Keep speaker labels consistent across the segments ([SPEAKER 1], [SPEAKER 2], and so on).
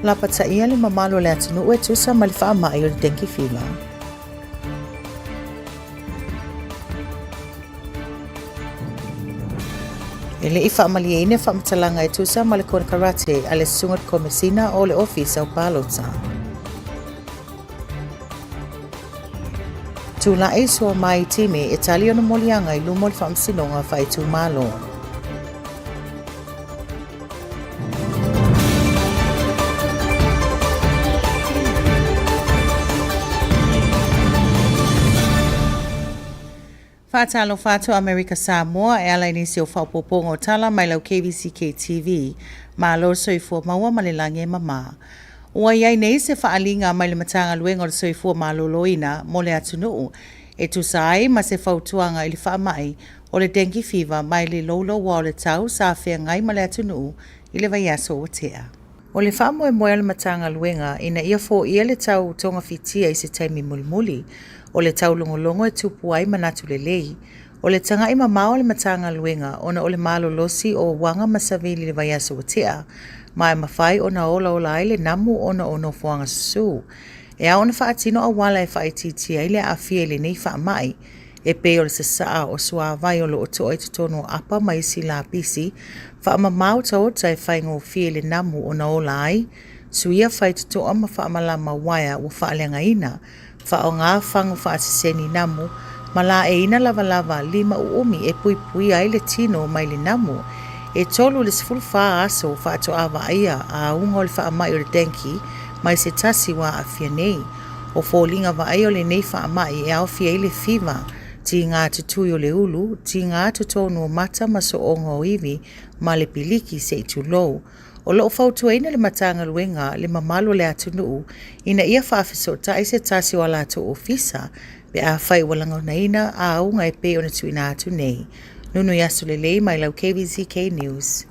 [SPEAKER 1] La pataia le mamalo le atunu e tusa ma le whaamai o le dengue fever. E le i whaamalia ine whaamatalanga e tusa ma le kona karate a le sungat komesina o le ofisa o Palota. Tula e sua mai time e tali ona molianga i lumo le whaamsinonga whai tu malo. Whātalo whātua Amerika Samoa e ala inisi o whaupopongo tala mai lau KVZK TV ma lo soifua maua malilangi e mama. Ua iai nei se whaalinga mai le matanga luenga o soifua ma loloina mo le atunuu e tusai ma se whautuanga ili whaamai o le dengue fever mai le lolo wa o le tau sa whea ngai ma le atunuu ili vaiaso o tea. O le whaamoe moe le matanga luenga ina ia fo ia le tau tonga fitia i se taimi mulimuli o le tau longolongo e tupu ai manatu le lei. O le tanga ima mao le matanga luenga ona o le malo losi o wanga masavili le vaiaso o tea. Mai mawhai ona ola ai le namu ona ono fuanga susu. E a ona whaatino a wala e whaititi ai le afia le nei whaamai. E pe o le sasaa o sua vai o lo o toa i tutono apa mai si la pisi. Whaama mau tau tai whaingo fie le namu ona ola ai. Suia whai tutoa ma whaamala ma waia o whaalenga ina. Whao ngā whango whaasiseni namu, ma la e ina lava lima uumi e pui ai le tino mai le namu. E tolu le sifuru wha aso whaato awa aia a unga o le wha mai o le denki, mai se tasi wa a fia nei. O fōlinga wa ai o le nei wha mai e au fia i le fiva, ti ngā tutui o le ulu, ti ngā tutonu o mata ma so onga o iwi, ma le piliki se i tulou. O loo whautua ina le matanga luenga le mamalo le atunuu, ina ia whaafiso ta se tasi o ala to ofisa, be a whai walanga na ina a unga e pe ona tuina atu nei. Nunu yasu le lei mai lau KVZK News.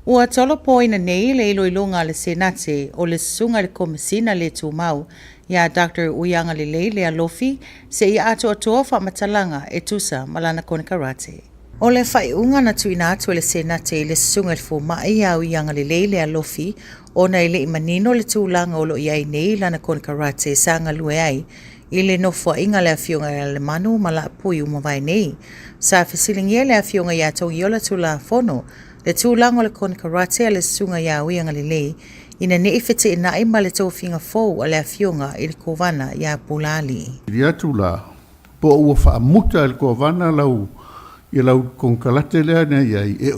[SPEAKER 1] Ua tolo po ina nei le ilo ilonga le senate o le sunga le komisina le tūmau, ia Dr. Uyanga le lei le alofi, se ia ato atoa whamatalanga e tusa malana kone karate. O le whaiunga na tuina atu le senate le sunga le fumai au ianga le leile alofi o na ile imanino le tūlanga o lo iai nei lana kona karate sanga lue ai i le nofua inga le afionga le manu ma la pui umawai nei. Sa fisilingia le afionga ia tongi o la tūla fono le tūlanga o le kona karate le sunga ia au ianga le lei ina ne ifete ina ima le tōwhinga fōu a le afionga i le kovana ia pulali.
[SPEAKER 2] Ia tūla po ua whaamuta le kovana lau ia lau konkalate lea nea iai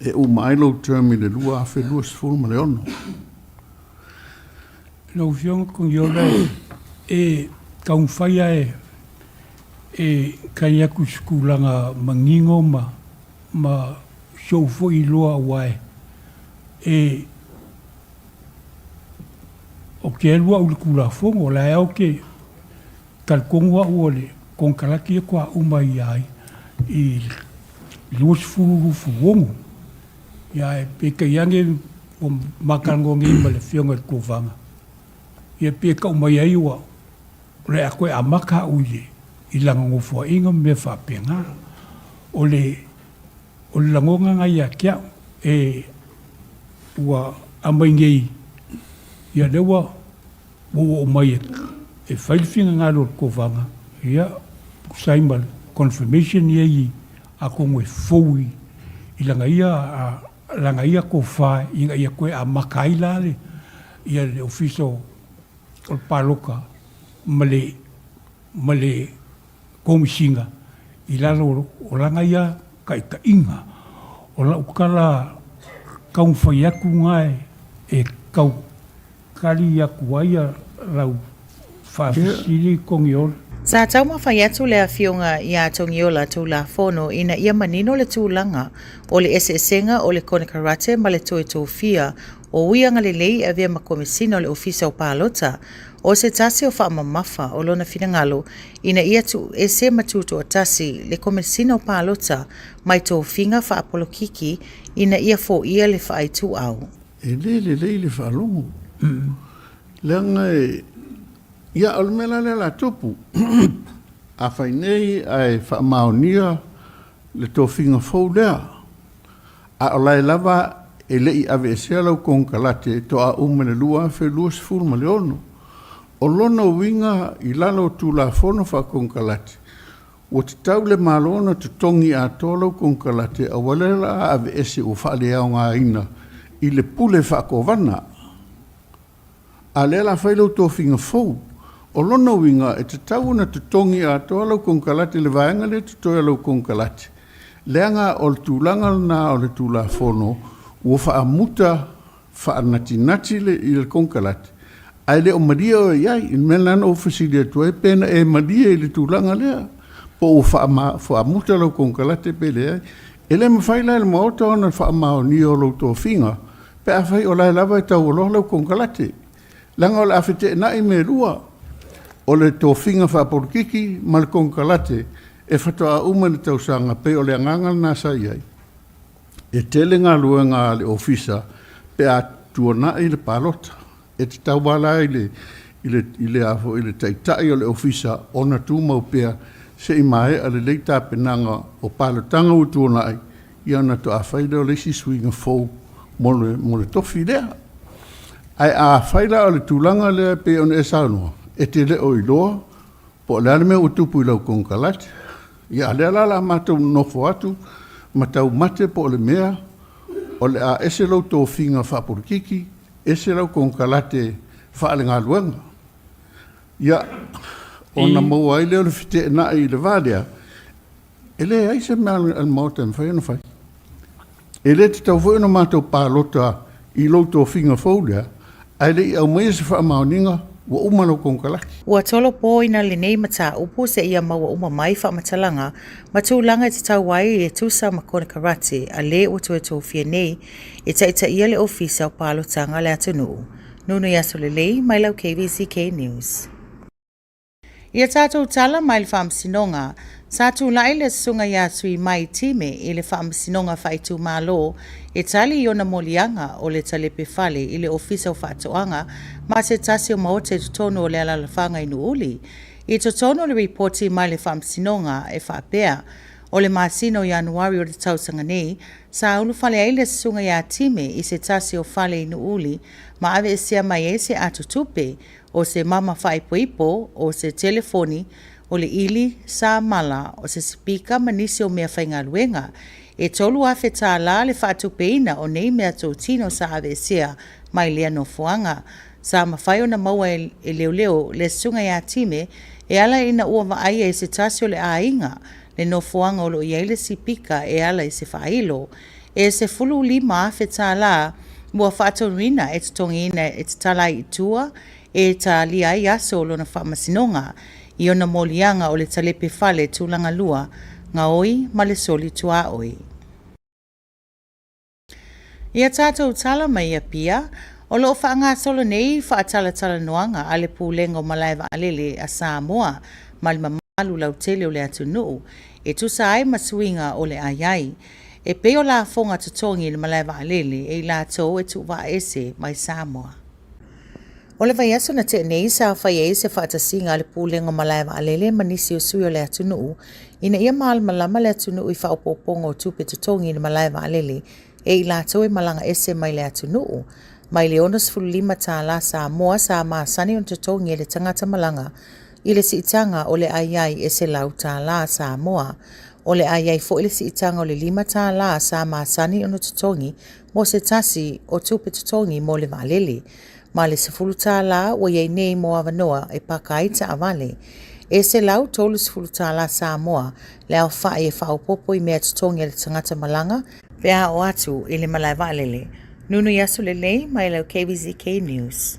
[SPEAKER 2] e umai lau termi le lua afe lua sifuru ma le ono.
[SPEAKER 3] Lau fionga kong iola e kaumwhaia e kai aku skulanga mangingo ma shofo i loa wae. O ke elua uli kula fongo la eo ke kalkongwa uole konkalaki e kwa umai ai. I luas furu fuongo ia e peka iange o makangongi ma le fionga ko vanga ia peka o mai ai wa le a koe amaka uile i langa ngofua inga me whapenga o le langonga ngai a kia e ua amaingei ia lewa o mai e whailwhinga ngā lor ko vanga ia saimal confirmation ia a kongo e foui i langa ia ko whae inga ia koe a makai lale ia le ofiso o paloka male komisinga i lalo o langa ia kai ka inga o la ukala kaum whai aku ngai e kau kari aku aia lau whaafisiri kongi ola.
[SPEAKER 1] Sa tau mawhai atu le afionga i a tongiola tū la fono ina ia manino le tūlanga o le esenga o le kone karate ma le toe tōwhia o uianga le lei a vea makomisina o le ofisa o Palota o se tasi o whaamamafa o lona finangalo ina ia tu ese matuto o tasi le komisina o Palota mai tōwhinga whaapolokiki ina ia fo ia le whaai tu au.
[SPEAKER 2] E le whaalongo. Leanga ia almela le la tupu. A whainei ai whaamaonia le tōwhinga fōu lea. A olai lava e lei ave e sea lau konkalate to a umene lua fe lua sifuru ma le ono. O lona winga I lalo tu la fono fa konkalate. O te tau le malona te tongi a tolo konkalate a walela ave ese o whaale au ngā ina I le pule whakovana. A lela whailau tō whinga fau. O lona winga e te tau na te tongi a tolo konkalate le vaenga le te toi lau konkalate. Leanga o le tūlanga na o le tūla fono ua whaamuta whaanati le I le konkalate. Ai le o maria o iai, in melana o fasilia tua e pena e maria I le tūlanga lea. Po o whaamuta lau konkalate pe lea. E le mawhaila le maota ona whaamao ni o lau tō whinga. Pe a whai o lai lava e tau o lau konkalate. Langa o le awhite na I me rua. O le tō whinga whaaporukiki ma le konkalate. E whatoa uma le tau sanga pe o le angangal nasa iai. E tele ngā luenga le ofisa pe a tuana I le palota. E te tau wala I le afo I le taitai o le ofisa ona tu mau pea se I mai a le leita penanga o palotanga u tuana ai. Ia na to a whaida o le si swinga fau mo le tofi lea. Ai a whaida o le tūlanga lea pe on e saunua. E te le o iloa po le alime o tupu I lau konkalate. Ia le alala mātou nofo atu, matau mate po le mea, o le a ese lau tō whinga whapurikiki, ese lau konkalate whaale ngā luanga. Ia, o na mau ai leo le white na I le vālea, e le aise mea al mauta mwhai ana whai. E le te tau whaina mātou pālota I lau tō whinga whaulea, ai le I au mai se whaamauninga, wa umalo konkalaki.
[SPEAKER 1] Ua tolo po ina le nei mata upu se ia maua uma mai whaamatalanga, matulanga te tau wai e tusa makone karate a le o tue tō fia nei e taita ia le ofisa o pālotanga le atunu. Nunu yaso le lei, mai lau KVZK News. Ia tātou tala mai le whaamsinonga, Satu lai le sunga ya sui mai time I le whaamsinonga whaitu mālo e tali I ona molianga o le talepe whale I le ofisa o whaatoanga ma se tasi o maote tutono o le alalawhanga I nuuli. I tutono le reporti mai le whaamsinonga e whaapea o le masino Januari o le tausanga nei sa ulu whale ai le sunga ya time I se tasi o whale I nuuli ma ave e sea mai e se atutupe o se mama whaipoipo o se telefoni o le ili sa mala o se spika manisi o mea whainga luenga. E tolu afe tā la le whaatupeina o nei mea tō tino sa avesea mai lea no fuanga. Sa mawhai o na maua e leo le sunga ya time e ala ina ua vaai e se tasi o le ainga le no fuanga o lo iaile si pika e ala e se whailo. E se fulu lima afe tā la mua whaatonuina e tutongi ina e te tala I tua e ta lia I aso lo na whaamasinonga. I ona molianga o le talepe whale tūlanga lua, ngā oi ma le soli tua oi. Ia tātou tala mai a pia, o lo whaanga solo nei whaatala tala noanga a le pūlenga o malaiva alele a Samoa, ma le mamalu lau tele o le atunu, e tusa ai masuinga o le ayai, e peo la fonga tutongi le malaiva alele e la tō e tuwa ese mai Samoa. O le vai aso na te nei sa whai e se whaatasinga le pūlenga malaiva alele manisi o sui o le atunu, ina ia maal malama le atunu I whaopopongo tupe tutongi le malaiva alele, e I la tō e malanga ese mai le atunu. Mai le onos fulima tā la Samoa sa maasani on tutongi e le tangata malanga, I le siitanga o le ayai e se lau tā la Samoa. O le ayai fo le siitanga o le lima tā la sa maasani on tutongi mo se tasi o tupe tutongi mo le valele. Ma le sefulu tā la o iei nei mo avanoa e pakai ta avale. E se lau tolu sefulu tā la Samoa le au whae e whaopopo I mea tutongi le tangata malanga vea o atu I le malaiva alele. Nunu yasu le lei mai lau KVZK News.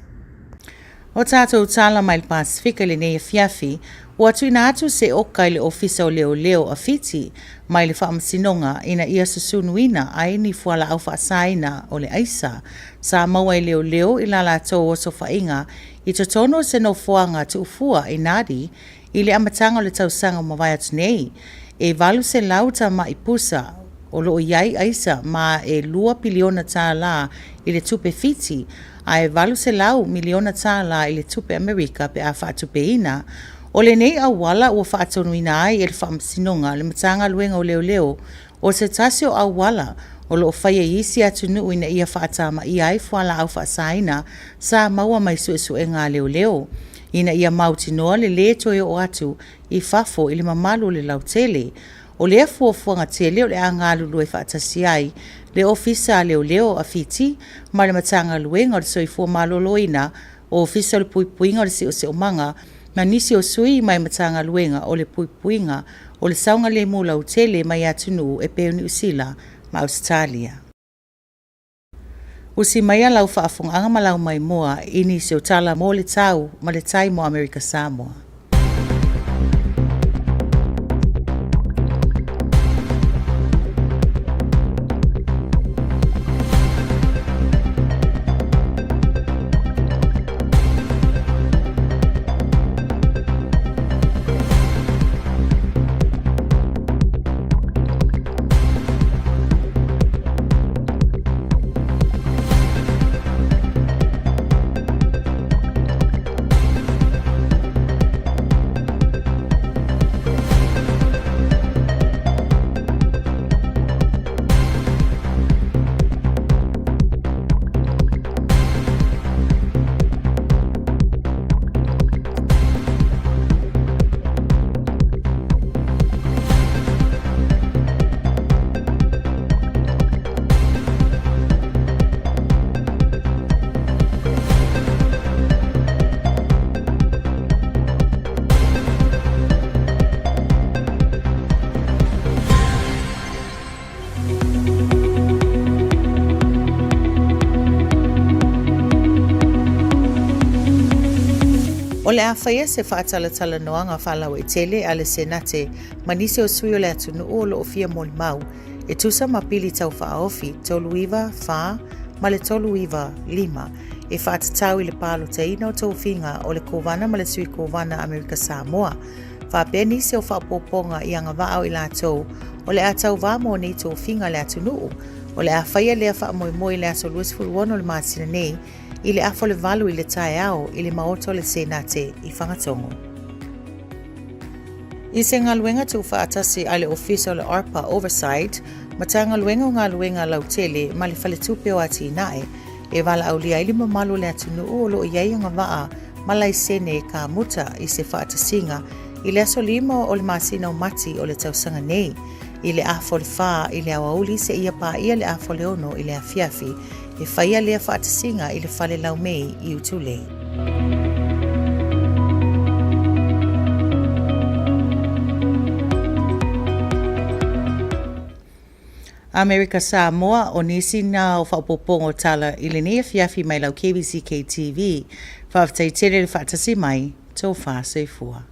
[SPEAKER 1] O tātou tala mai le Pasifika le nei e fiafi, o atu ina atu se oka I le ofisa o leo a Fiji, mai le whaamasinonga ina ia susunuina ai ni fuala au whaasaina o le aisa, sa maua I leo I la tō o so whainga, I totono se no fuanga tu ufua I nadi, I le amatanga o le tausanga mawai atu nei, e valu se lauta ma I pusa, o loo iai aisa ma e 2 piliona tā la I le tupe Fiji, a e valu se lau miliona tā la I le tupe Amerika pe a whaatupe ina, o le nei awala ua whaatonuina ai e le whaamasinonga le matanga luenga o leo, o se tasi o awala O loo whaia isi atu nuu ina ia whaatama ia ai whala au whaasaina sa maua mai su e ngā leo leo. Ina ia mauti noa le le toe o atu I fafo ili mamalu le lautele. O le fuafuanga tele o le anga lulu e whaatasi ai le ofisa leo leo a Fiji ma le matanga luenga o le soifua maloloina o ofisa o le puipuinga o le se o manga ma nisi o sui mai matanga luenga o le puipuinga o le saunga le mula utele mai atunu e peo ni usila ma Australia. Usi mai lau whaafunga ma lau mai moa ini se o tala mo le tau ma le tai mo Amerika Samoa. O le awhaia se whaatalatala noanga whalau e tele a le senate manise o sui o le atunu o lo ofia moli mau e tusa mapili tau whaofi toluiva wha ma le toluiva lima e whaatatau I le palo teina o tau whinga o le kovana ma le sui kovana Amerika Samoa. Whapeni se o whaapoponga I anga vao I latou o le atau vamo nei tau whinga le atunu o le awhaia lea whaamoimoi le ato luas furuono le maasina nei I le afo le valu I le tae ao I le maoto le senate I whangatongo. I se ngā luenga tu whaatasi ai le ofisa o le ARPA Oversight, ma ta ngā luenga o ngā luenga lautele ma le whale tupe o ati inae, e wala au lia ili mamalu le atunu o lo iai anga waa ma lai sene ka muta I se whaatasinga I le aso lima o le masina o mati o le tausanga nei, I le afo le wha I le awauli se ia pa ia le afo le ono I le afiafi, e whaia lea whaatasinga I le whale lau mei I utulei. Amerika Samoa o nisi nā o whaupopongo tala I le nea fiafi mai lau KVZK TV, whaafatai tere le whaatasi mai, tō wha seifua.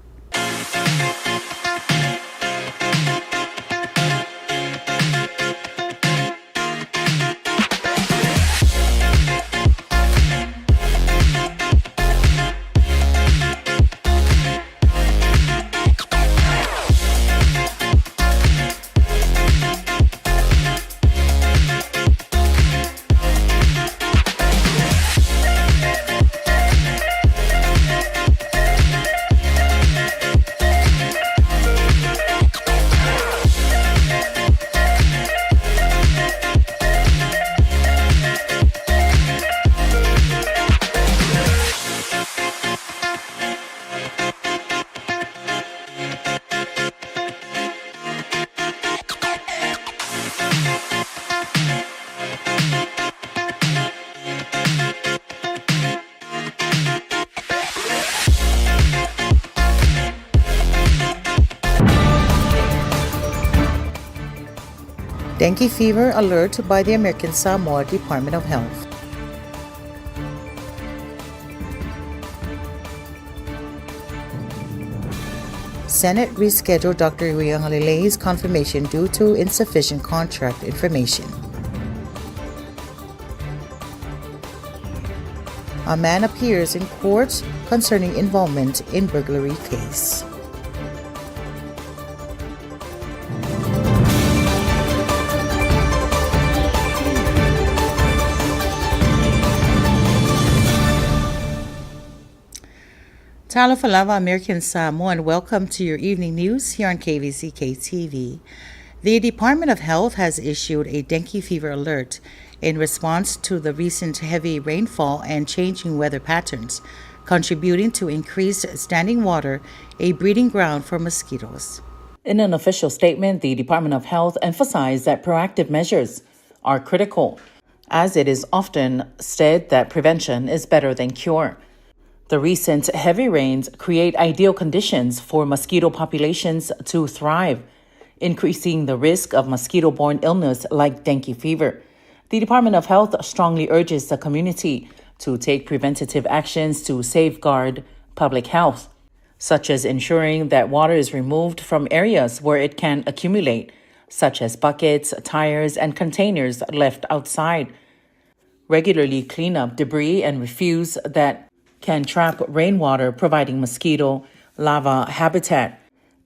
[SPEAKER 1] Dengue fever alert by the American Samoa Department of Health. Senate rescheduled Dr. Uyangalelei's confirmation due to insufficient contract information. A man appears in court concerning involvement in burglary case. Talo falava American Samoa and welcome to your evening news here on KVZK TV. The Department of Health has issued a dengue fever alert in response to the recent heavy rainfall and changing weather patterns, contributing to increased standing water, a breeding ground for mosquitoes.
[SPEAKER 4] In an official statement, the Department of Health emphasized that proactive measures are critical, as it is often said that prevention is better than cure. The recent heavy rains create ideal conditions for mosquito populations to thrive, increasing the risk of mosquito-borne illness like dengue fever. The Department of Health strongly urges the community to take preventative actions to safeguard public health, such as ensuring that water is removed from areas where it can accumulate, such as buckets, tires, and containers left outside. Regularly clean up debris and refuse that can trap rainwater, providing mosquito larva habitat.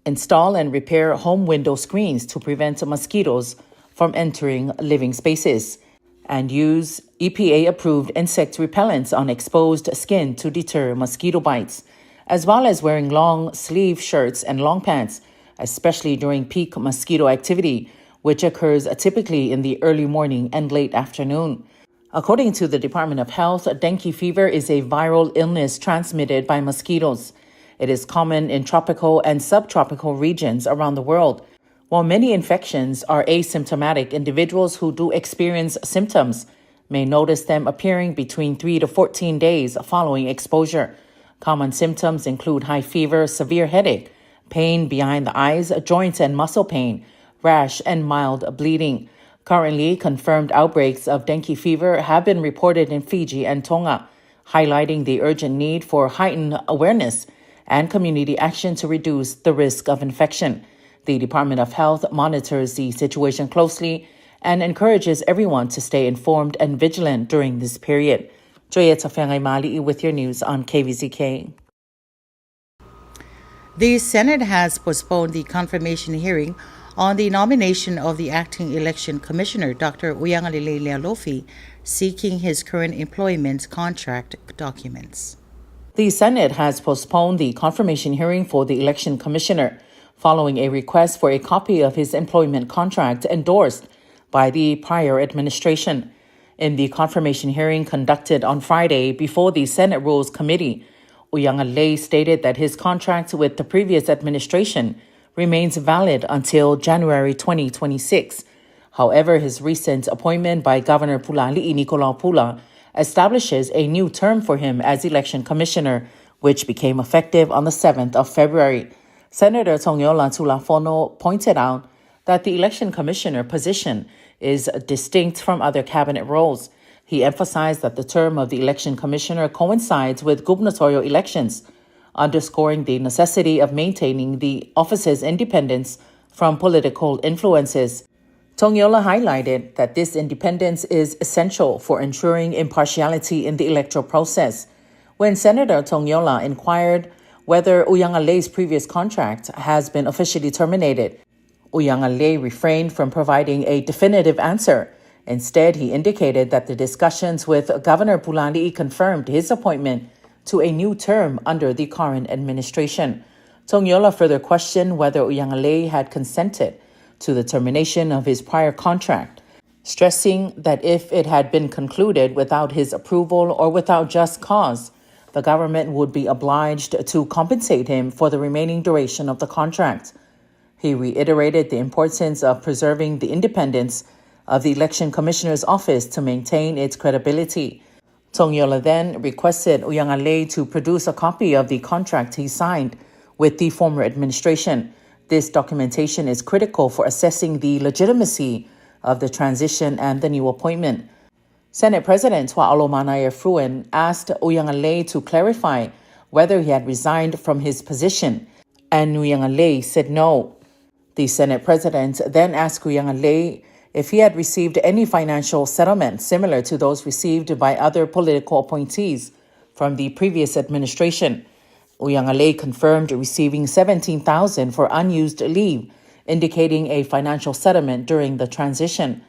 [SPEAKER 4] Install and repair home window screens to prevent mosquitoes from entering living spaces, and use EPA-approved insect repellents on exposed skin to deter mosquito bites, as well as wearing long-sleeve shirts and long pants, especially during peak mosquito activity, which occurs typically in the early morning and late afternoon. According to the Department of Health, dengue fever is a viral illness transmitted by mosquitoes. It is common in tropical and subtropical regions around the world. While many infections are asymptomatic, individuals who do experience symptoms may notice them appearing between 3 to 14 days following exposure. Common symptoms include high fever, severe headache, pain behind the eyes, joints and muscle pain, rash, and mild bleeding. Currently, confirmed outbreaks of dengue fever have been reported in Fiji and Tonga, highlighting the urgent need for heightened awareness and community action to reduce the risk of infection. The Department of Health monitors the situation closely and encourages everyone to stay informed and vigilant during this period. Joyet Tafiangay Mali with your news on KVZK.
[SPEAKER 1] The Senate has postponed the confirmation hearing on the nomination of the acting election commissioner, Dr. Uyangalele Lealofi, seeking his current employment contract documents.
[SPEAKER 4] The Senate has postponed the confirmation hearing for the election commissioner following a request for a copy of his employment contract endorsed by the prior administration. In the confirmation hearing conducted on Friday before the Senate Rules Committee, Uyangalele stated that his contract with the previous administration remains valid until January 2026. However, his recent appointment by Governor Pulali'i Nicolau Pula establishes a new term for him as election commissioner, which became effective on the 7th of February. Senator Tongiola Tulafono pointed out that the election commissioner position is distinct from other cabinet roles. He emphasized that the term of the election commissioner coincides with gubernatorial elections, underscoring the necessity of maintaining the office's independence from political influences. Tongiola highlighted that this independence is essential for ensuring impartiality in the electoral process. When Senator Tongiola inquired whether Uyangalele's previous contract has been officially terminated, Uyangalele refrained from providing a definitive answer. Instead, he indicated that the discussions with Governor Pulali'i confirmed his appointment to a new term under the current administration. Tongiola further questioned whether Uyangalele had consented to the termination of his prior contract, stressing that if it had been concluded without his approval or without just cause, the government would be obliged to compensate him for the remaining duration of the contract. He reiterated the importance of preserving the independence of the Election Commissioner's office to maintain its credibility. Tongiola then requested Uyangalele to produce a copy of the contract he signed with the former administration. This documentation is critical for assessing the legitimacy of the transition and the new appointment. Senate President Tua'alo Manaya Fruen asked Uyangalele to clarify whether he had resigned from his position, and Uyangalele said no. The Senate President then asked Uyangalele if he had received any financial settlement similar to those received by other political appointees from the previous administration. Uyangalele confirmed receiving $17,000 for unused leave, indicating a financial settlement during the transition.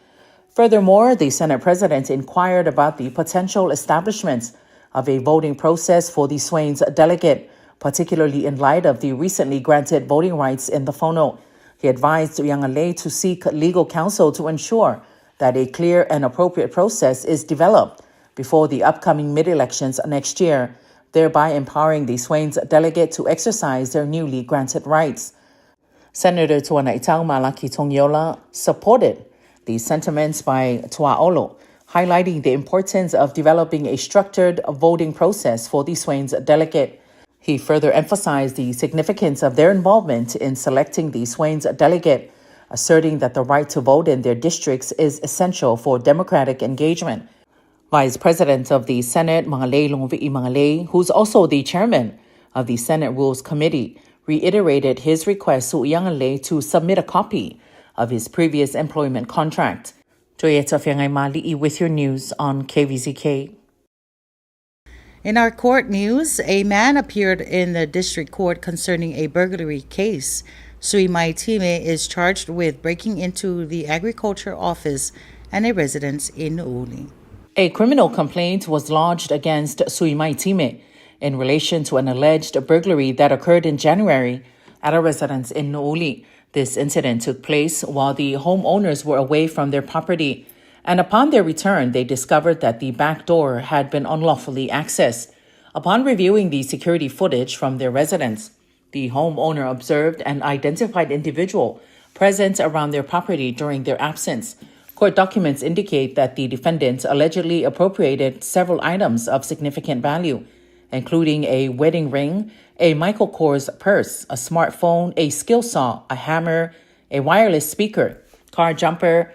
[SPEAKER 4] Furthermore, the Senate President inquired about the potential establishment of a voting process for the Swains delegate, particularly in light of the recently granted voting rights in the Fono. He advised Yangalei to seek legal counsel to ensure that a clear and appropriate process is developed before the upcoming mid-elections next year, thereby empowering the Swains delegate to exercise their newly granted rights. Senator Tuana Itau Malaki Tongyola supported the sentiments by Tuaolo, highlighting the importance of developing a structured voting process for the Swains delegate. He further emphasized the significance of their involvement in selecting the Swains delegate, asserting that the right to vote in their districts is essential for democratic engagement. Vice President of the Senate, Mangalei Longvi'i Mangalei, who's also the chairman of the Senate Rules Committee, reiterated his request to Yangalei to submit a copy of his previous employment contract. Joyeta Fiangay Mali'i with your news on KVZK.
[SPEAKER 1] In our court news, a man appeared in the district court concerning a burglary case. Sui Maitime is charged with breaking into the agriculture office and a residence in Nu'uli.
[SPEAKER 4] A criminal complaint was lodged against Sui Maitime in relation to an alleged burglary that occurred in January at a residence in Nu'uli. This incident took place while the homeowners were away from their property, and upon their return, they discovered that the back door had been unlawfully accessed. Upon reviewing the security footage from their residence, the homeowner observed an identified individual present around their property during their absence. Court documents indicate that the defendants allegedly appropriated several items of significant value, including a wedding ring, a Michael Kors purse, a smartphone, a skill saw, a hammer, a wireless speaker, car jumper,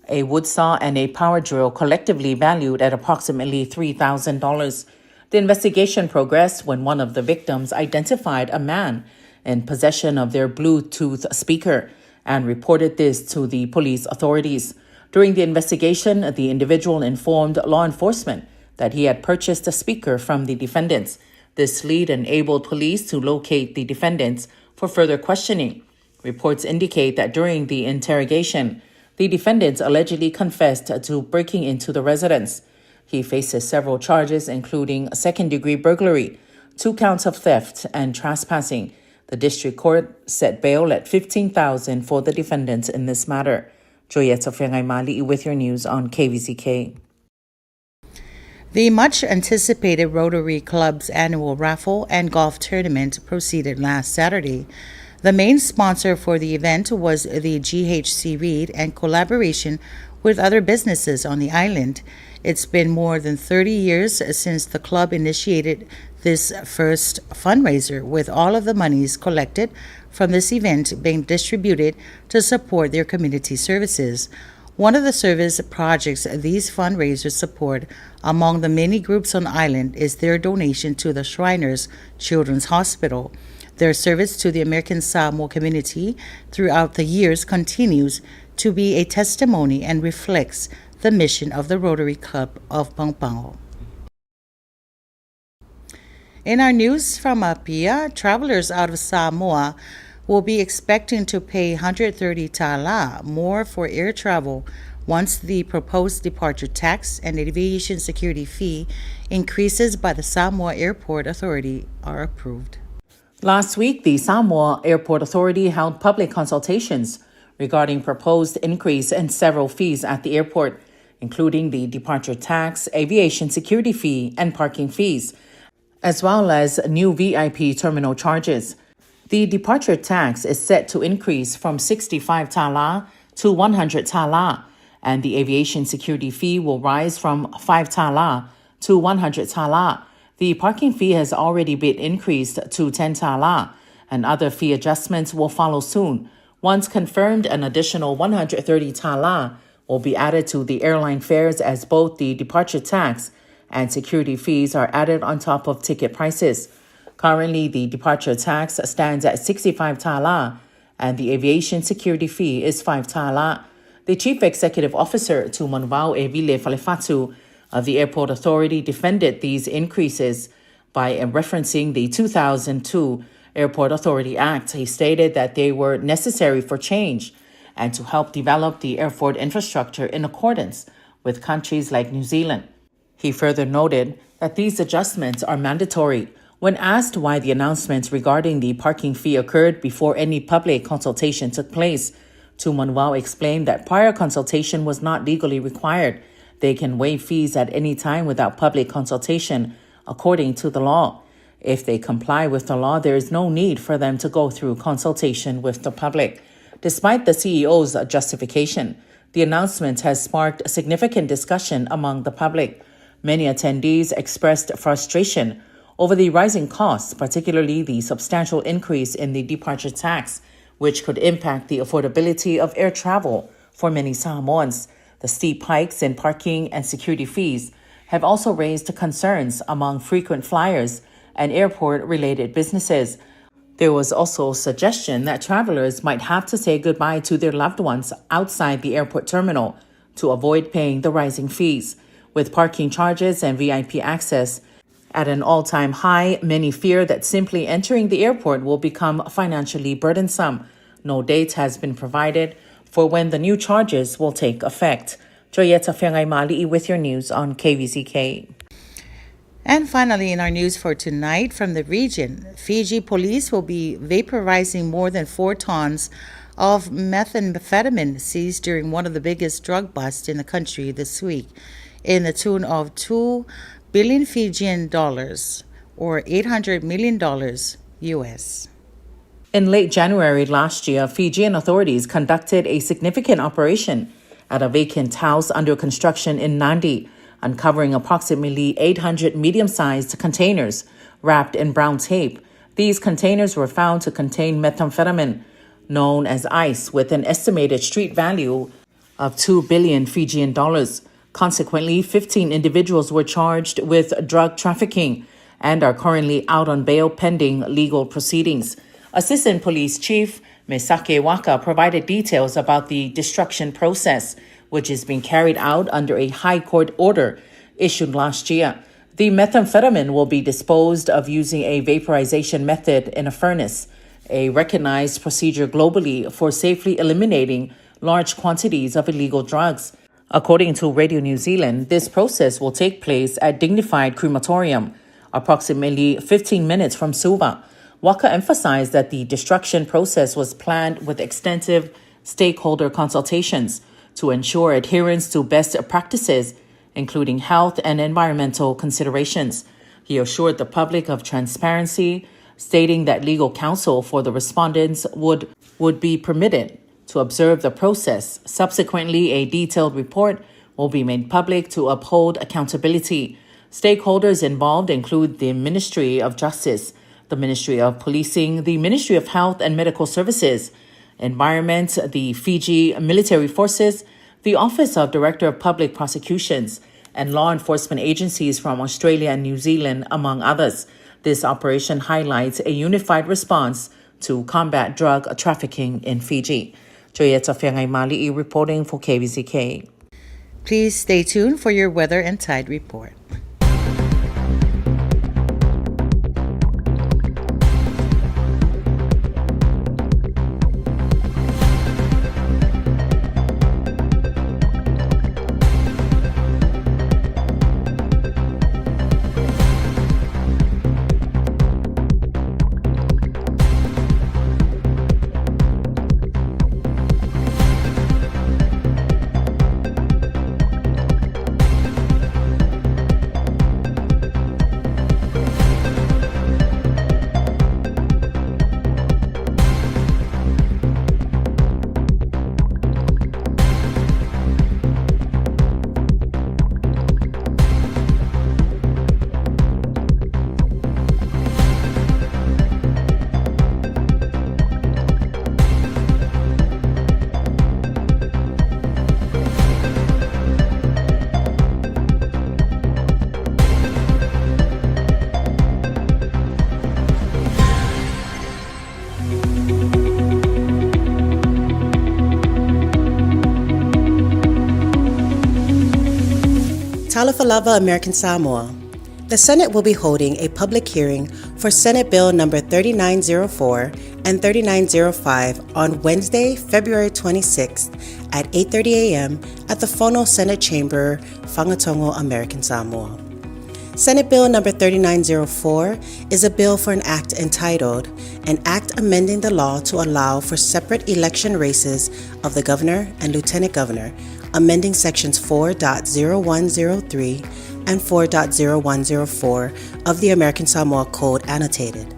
[SPEAKER 4] a wood saw, and a power drill, collectively valued at approximately $3,000. The investigation progressed when one of the victims identified a man in possession of their Bluetooth speaker and reported this to the police authorities. During the investigation, the individual informed law enforcement that he had purchased a speaker from the defendants. This lead enabled police to locate the defendants for further questioning. Reports indicate that during the interrogation, the defendants allegedly confessed to breaking into the residence. He faces several charges, including second-degree burglary, 2 counts of theft, and trespassing. The district court set bail at $15,000 for the defendants in this matter. Joyeta Fiangay Mali'i with your news on KVZK.
[SPEAKER 1] The much-anticipated Rotary Club's annual raffle and golf tournament proceeded last Saturday. The main sponsor for the event was the GHC Reed in collaboration with other businesses on the island. It's been more than 30 years since the club initiated this first fundraiser, with all of the monies collected from this event being distributed to support their community services. One of the service projects these fundraisers support among the many groups on the island is their donation to the Shriners Children's Hospital. Their service to the American Samoa community throughout the years continues to be a testimony and reflects the mission of the Rotary Club of Pampanga. In our news from Apia, travelers out of Samoa will be expecting to pay 130 tala more for air travel once the proposed departure tax and aviation security fee increases by the Samoa Airport Authority are approved.
[SPEAKER 4] Last week, the Samoa Airport Authority held public consultations regarding proposed increase in several fees at the airport, including the departure tax, aviation security fee, and parking fees, as well as new VIP terminal charges. The departure tax is set to increase from 65 tala to 100 tala, and the aviation security fee will rise from 5 tala to 100 tala. The parking fee has already been increased to 10 tala, and other fee adjustments will follow soon. Once confirmed, an additional 130 tala will be added to the airline fares as both the departure tax and security fees are added on top of ticket prices. Currently, the departure tax stands at 65 tala, and the aviation security fee is 5 tala. The Chief Executive Officer, Tumanvao Evile Falefatu, of the Airport Authority defended these increases by referencing the 2002 Airport Authority Act. He stated that they were necessary for change and to help develop the airport infrastructure in accordance with countries like New Zealand. He further noted that these adjustments are mandatory When asked why the announcements regarding the parking fee occurred before any public consultation took place, Tumanuau explained that prior consultation was not legally required. They can waive fees at any time without public consultation, according to the law. If they comply with the law, there is no need for them to go through consultation with the public. Despite the CEO's justification, the announcement has sparked significant discussion among the public. Many attendees expressed frustration over the rising costs, particularly the substantial increase in the departure tax, which could impact the affordability of air travel for many Samoans. The steep hikes in parking and security fees have also raised concerns among frequent flyers and airport-related businesses. There was also a suggestion that travelers might have to say goodbye to their loved ones outside the airport terminal to avoid paying the rising fees. With parking charges and VIP access at an all-time high, many fear that simply entering the airport will become financially burdensome. No date has been provided for when the new charges will take effect. Joyeta Fiangay Mali'i with your news on KVZK.
[SPEAKER 1] And finally, in our news for tonight from the region, Fiji police will be vaporizing more than 4 tons of methamphetamine seized during one of the biggest drug busts in the country this week, in the tune of 2 billion Fijian dollars, or $800 million US.
[SPEAKER 4] In late January last year, Fijian authorities conducted a significant operation at a vacant house under construction in Nadi, uncovering approximately 800 medium-sized containers wrapped in brown tape. These containers were found to contain methamphetamine, known as ice, with an estimated street value of 2 billion Fijian dollars. Consequently, 15 individuals were charged with drug trafficking and are currently out on bail pending legal proceedings. Assistant Police Chief Mesake Waka provided details about the destruction process, which is being carried out under a high court order issued last year. The methamphetamine will be disposed of using a vaporization method in a furnace, a recognized procedure globally for safely eliminating large quantities of illegal drugs. According to Radio New Zealand, this process will take place at Dignified Crematorium, approximately 15 minutes from Suva. Waka emphasized that the destruction process was planned with extensive stakeholder consultations to ensure adherence to best practices, including health and environmental considerations. He assured the public of transparency, stating that legal counsel for the respondents would be permitted to observe the process. Subsequently, a detailed report will be made public to uphold accountability. Stakeholders involved include the Ministry of Justice, the Ministry of Policing, the Ministry of Health and Medical Services, Environment, the Fiji Military Forces, the Office of Director of Public Prosecutions, and law enforcement agencies from Australia and New Zealand, among others. This operation highlights a unified response to combat drug trafficking in Fiji. Joyeta Fiangay Mali'i reporting for KVZK.
[SPEAKER 1] Please stay tuned for your weather and tide report.
[SPEAKER 5] Talafalava, American Samoa. The Senate will be holding a public hearing for Senate Bill number 3904 and 3905 on Wednesday, February 26th at 8:30 a.m. at the Fono Senate Chamber, Whangatongo, American Samoa. Senate Bill number 3904 is a bill for an act entitled, An Act Amending the Law to Allow for Separate Election Races of the Governor and Lieutenant Governor, amending sections 4.0103 and 4.0104 of the American Samoa Code Annotated.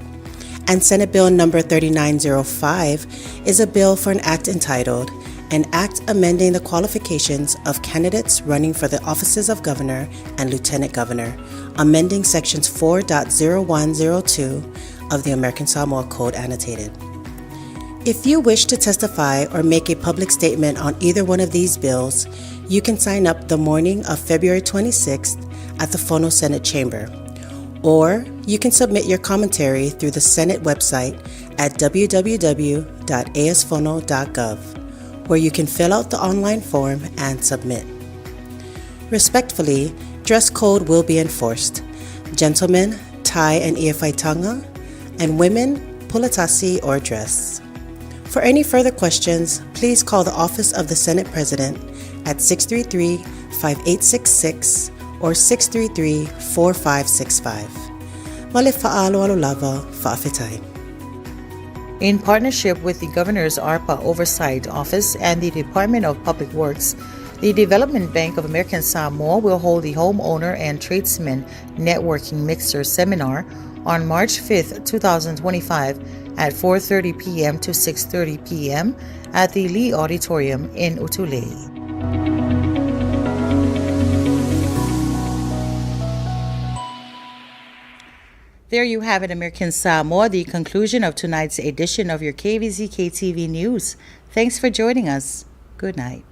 [SPEAKER 5] And Senate Bill number 3905 is a bill for an act entitled, An Act Amending the Qualifications of Candidates Running for the Offices of Governor and Lieutenant Governor, amending sections 4.0102 of the American Samoa Code Annotated. If you wish to testify or make a public statement on either one of these bills, you can sign up the morning of February 26th at the Fono Senate Chamber, or you can submit your commentary through the Senate website at www.asfono.gov, where you can fill out the online form and submit. Respectfully, dress code will be enforced. Gentlemen, tie and iafaitanga, and women, pulatasi or dress. For any further questions, please call the Office of the Senate President at 633-5866 or 633-4565. Male fa'alo alulava fa'afetai.
[SPEAKER 1] In partnership with the Governor's ARPA Oversight Office and the Department of Public Works, the Development Bank of American Samoa will hold the Homeowner and Tradesman Networking Mixer Seminar on March 5th, 2025 at 4:30 p.m. to 6:30 p.m. at the Lee Auditorium in Utulei. There you have it, American Samoa, the conclusion of tonight's edition of your KVZK TV News. Thanks for joining us. Good night.